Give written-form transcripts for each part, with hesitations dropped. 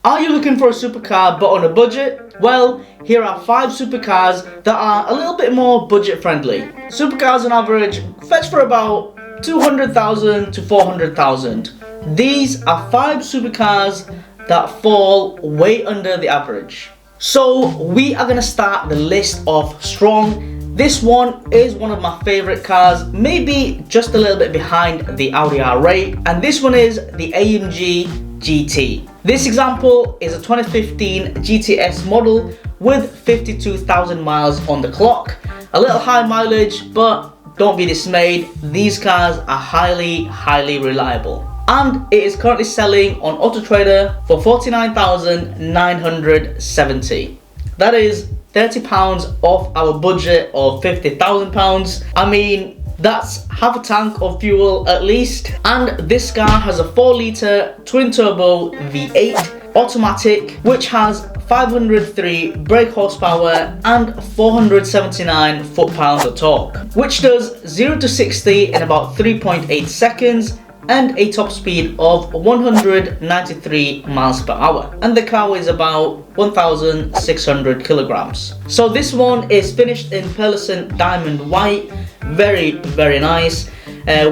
Are you looking for a supercar but on a budget? Well, here are 5 supercars that are a little bit more budget friendly. Supercars on average fetch for about 200,000 to 400,000. These are 5 supercars that fall way under the average. So we are going to start the list off strong. This one is one of my favorite cars, maybe just a little bit behind the Audi R8, and this one is the AMG GT. This example is a 2015 GTS model with 52,000 miles on the clock. A little high mileage, but don't be dismayed, these cars are highly reliable. And it is currently selling on AutoTrader for 49,970. That is £30 off our budget of £50,000. I mean, that's half a tank of fuel at least. And this car has a 4-litre twin-turbo V8 automatic, which has 503 brake horsepower and 479 foot-pounds of torque, which does 0 to 60 in about 3.8 seconds and a top speed of 193 miles per hour, and the car weighs about 1,600 kilograms. So this one is finished in pearlescent diamond white, very nice,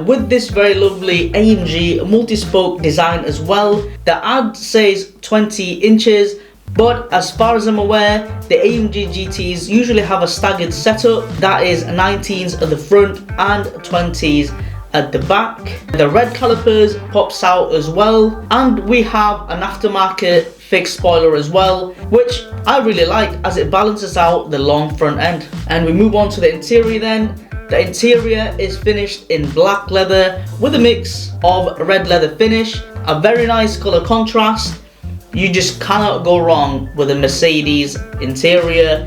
with this very lovely AMG multi-spoke design as well. The ad says 20 inches, but as far as I'm aware, the AMG GTs usually have a staggered setup that is 19s at the front and 20s at the back. The red calipers pops out as well, and we have an aftermarket fixed spoiler as well, which I really like as it balances out the long front end. And we move on to the interior then. The interior is finished in black leather with a mix of red leather finish, a very nice color contrast. You just cannot go wrong with a Mercedes interior.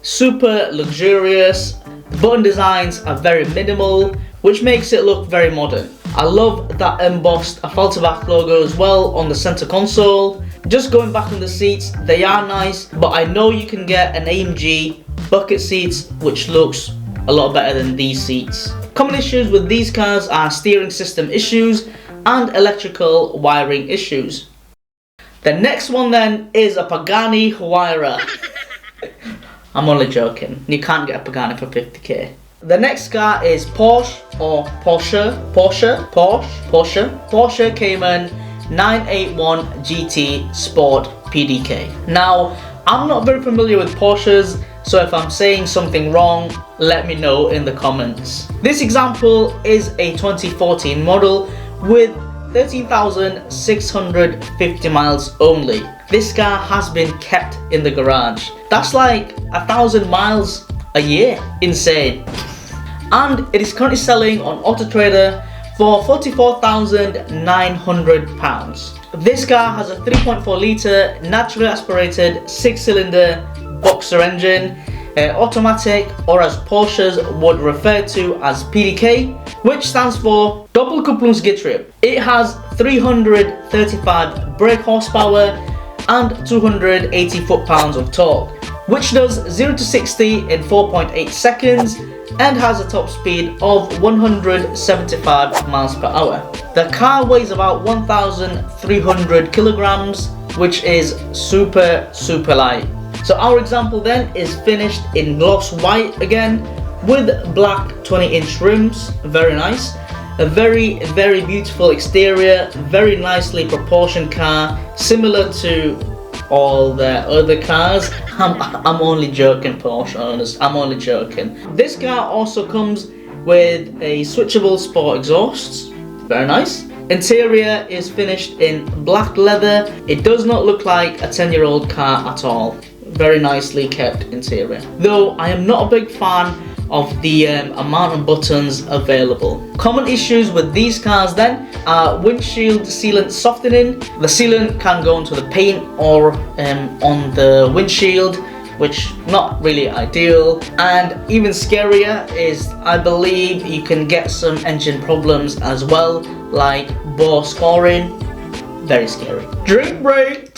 Super luxurious. The button designs are very minimal, which makes it look very modern. I love that embossed Affalterbach logo as well on the center console. Just going back on the seats, they are nice, but I know you can get an AMG bucket seats, which looks a lot better than these seats. Common issues with these cars are steering system issues and electrical wiring issues. The next one then is a Pagani Huayra. I'm only joking, you can't get a Pagani for 50k. The next car is Porsche Cayman 981 GT Sport PDK. Now, I'm not very familiar with Porsches, so if I'm saying something wrong, let me know in the comments. This example is a 2014 model with 13,650 miles only. This car has been kept in the garage. That's like 1,000 miles a year. Insane. And it is currently selling on AutoTrader for £44,900. This car has a 3.4 litre naturally aspirated 6-cylinder boxer engine, automatic, or as Porsches would refer to as PDK, which stands for Doppelkupplungsgetriebe. It has 335 brake horsepower and 280 foot-pounds of torque, which does 0 to 60 in 4.8 seconds and has a top speed of 175 miles per hour. The car weighs about 1,300 kilograms, which is super light. So our example then is finished in gloss white again with black 20-inch rims, very nice. A very beautiful exterior, very nicely proportioned car, similar to all the other cars. I'm only joking, Porsche owners, I'm only joking. This car also comes with a switchable sport exhaust, very nice. Interior is finished in black leather. It does not look like a 10-year-old car at all. Very nicely kept interior. Though I am not a big fan of the amount of buttons available. Common issues with these cars then are windshield sealant softening. The sealant can go into the paint or on the windshield, which not really ideal. And even scarier is, I believe, you can get some engine problems as well, like bore scoring. Very scary. Drink break.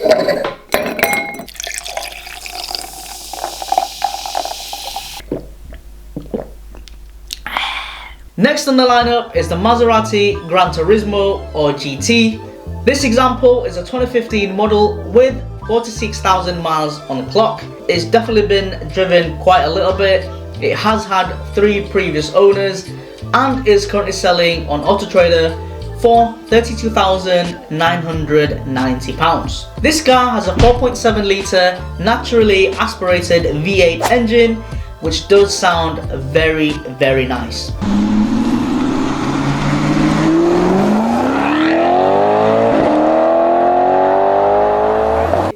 Next on the lineup is the Maserati Gran Turismo or GT, This example is a 2015 model with 46,000 miles on the clock. It's definitely been driven quite a little bit. It has had 3 previous owners and is currently selling on Auto Trader for £32,990. This car has a 4.7 litre naturally aspirated V8 engine, which does sound very, very nice.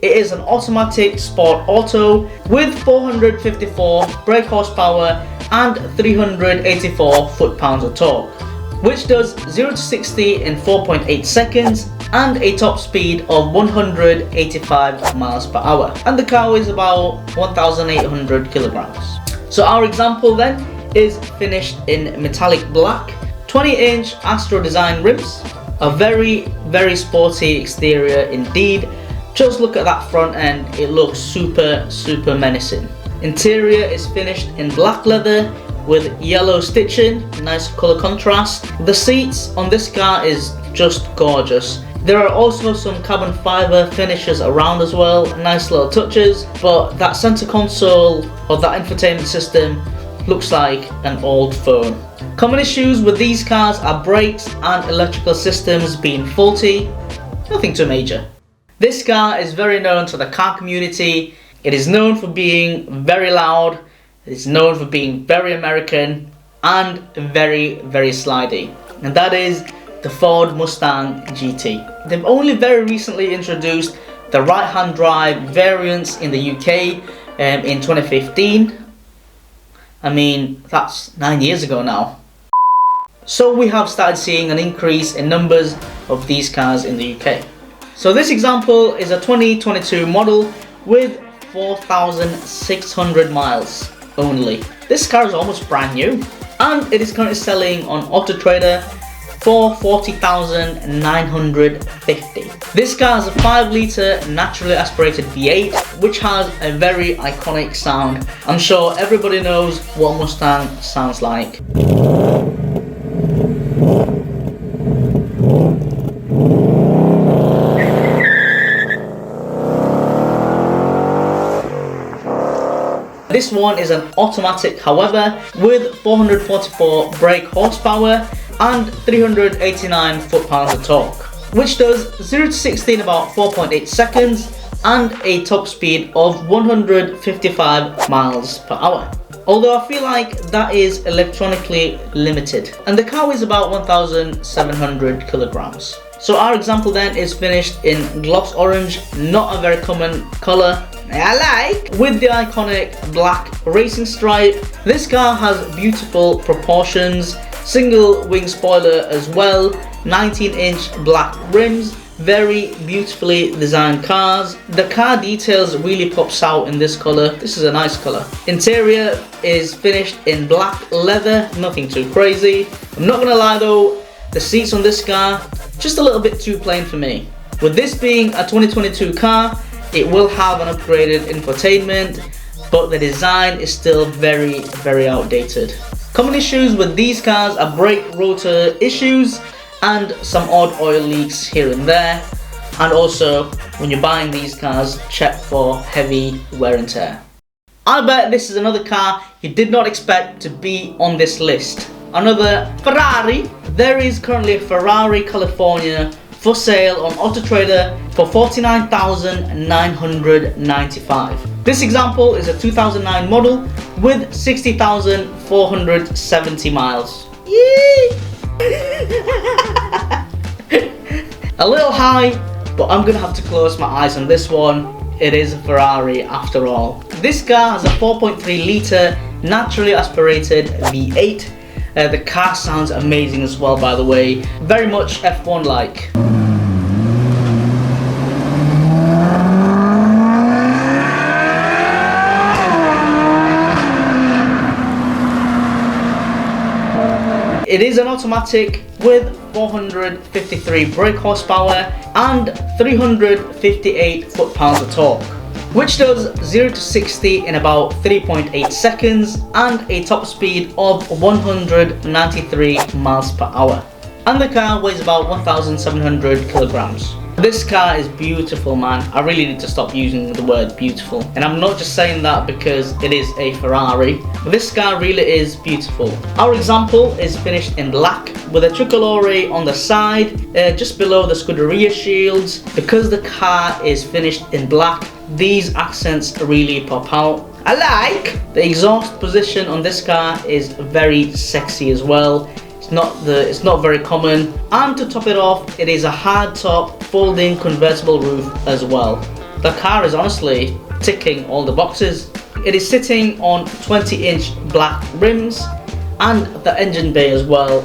It is an automatic sport auto with 454 brake horsepower and 384 foot-pounds of torque, which does 0 to 60 in 4.8 seconds and a top speed of 185 miles per hour. And the car weighs about 1,800 kilograms. So our example then is finished in metallic black, 20-inch Astro design rims, a very, very sporty exterior indeed. Just look at that front end, it looks super, super menacing. Interior is finished in black leather with yellow stitching, nice colour contrast. The seats on this car is just gorgeous. There are also some carbon fibre finishes around as well, nice little touches, but that centre console or that infotainment system looks like an old phone. Common issues with these cars are brakes and electrical systems being faulty, nothing too major. This car is very known to the car community. It is known for being very loud, it is known for being very American and very, very slidey. And that is the Ford Mustang GT. They've only very recently introduced the right-hand drive variants in the UK in 2015. I mean, that's 9 years ago now. So we have started seeing an increase in numbers of these cars in the UK. So this example is a 2022 model with 4,600 miles only. This car is almost brand new and it is currently selling on Auto Trader for $40,950. This car has a 5 litre naturally aspirated V8 which has a very iconic sound. I'm sure everybody knows what Mustang sounds like. This one is an automatic, however, with 444 brake horsepower and 389 foot-pounds of torque, which does 0 to 60 in about 4.8 seconds and a top speed of 155 miles per hour. Although I feel like that is electronically limited. And the car weighs about 1,700 kilograms. So our example then is finished in gloss orange, not a very common colour, I like, with the iconic black racing stripe. This car has beautiful proportions, single wing spoiler as well, 19-inch black rims, very beautifully designed cars. The car details really pops out in this colour. This is a nice colour. Interior is finished in black leather, nothing too crazy. I'm not gonna lie though, the seats on this car, just a little bit too plain for me. With this being a 2022 car, it will have an upgraded infotainment, but the design is still very, very outdated. Common issues with these cars are brake rotor issues and some odd oil leaks here and there. And also, when you're buying these cars, check for heavy wear and tear. I bet this is another car you did not expect to be on this list. Another Ferrari. There is currently a Ferrari California for sale on Auto Trader for $49,995. This example is a 2009 model with 60,470 miles. Yee! A little high, but I'm gonna have to close my eyes on this one. It is a Ferrari after all. This car has a 4.3 litre naturally aspirated V8. The car sounds amazing as well, by the way. Very much F1 like. It is an automatic with 453 brake horsepower and 358 foot-pounds of torque, which does 0 to 60 in about 3.8 seconds and a top speed of 193 miles per hour. and the car weighs about 1,700 kilograms. This car is beautiful, man. I really need to stop using the word beautiful. And I'm not just saying that because it is a Ferrari. This car really is beautiful. Our example is finished in black with a tricolore on the side, just below the Scuderia shields. Because the car is finished in black, these accents really pop out. I like the exhaust position on this car is very sexy as well. It's not very common, and to top it off, it is a hard top folding convertible roof as well. The car is honestly ticking all the boxes. It is sitting on 20-inch black rims, and the engine bay as well.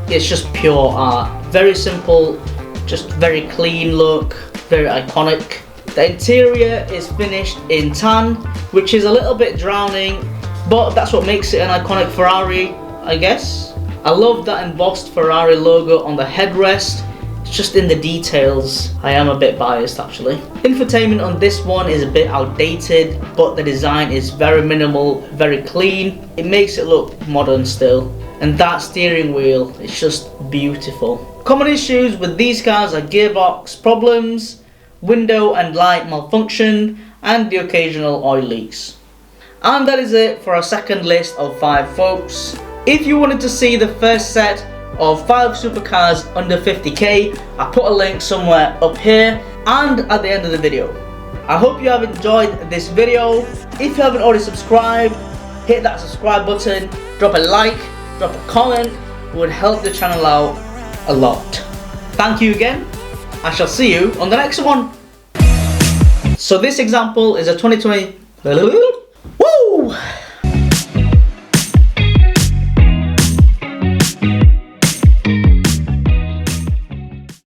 It's just pure art. Very simple, just very clean look, very iconic. The interior is finished in tan, which is a little bit drowning, but that's what makes it an iconic Ferrari, I guess. I love that embossed Ferrari logo on the headrest. It's just in the details. I am a bit biased actually. Infotainment on this one is a bit outdated, but the design is very minimal, very clean. It makes it look modern still. And that steering wheel is just beautiful. Common issues with these cars are gearbox problems, window and light malfunction, and the occasional oil leaks. And that is it for our second list of 5 folks. If you wanted to see the first set of 5 supercars under 50k, I put a link somewhere up here and at the end of the video. I hope you have enjoyed this video. If you haven't already subscribed, hit that subscribe button, drop a like, drop a comment. It would help the channel out a lot. Thank you again. I shall see you on the next one. So this example is a 2020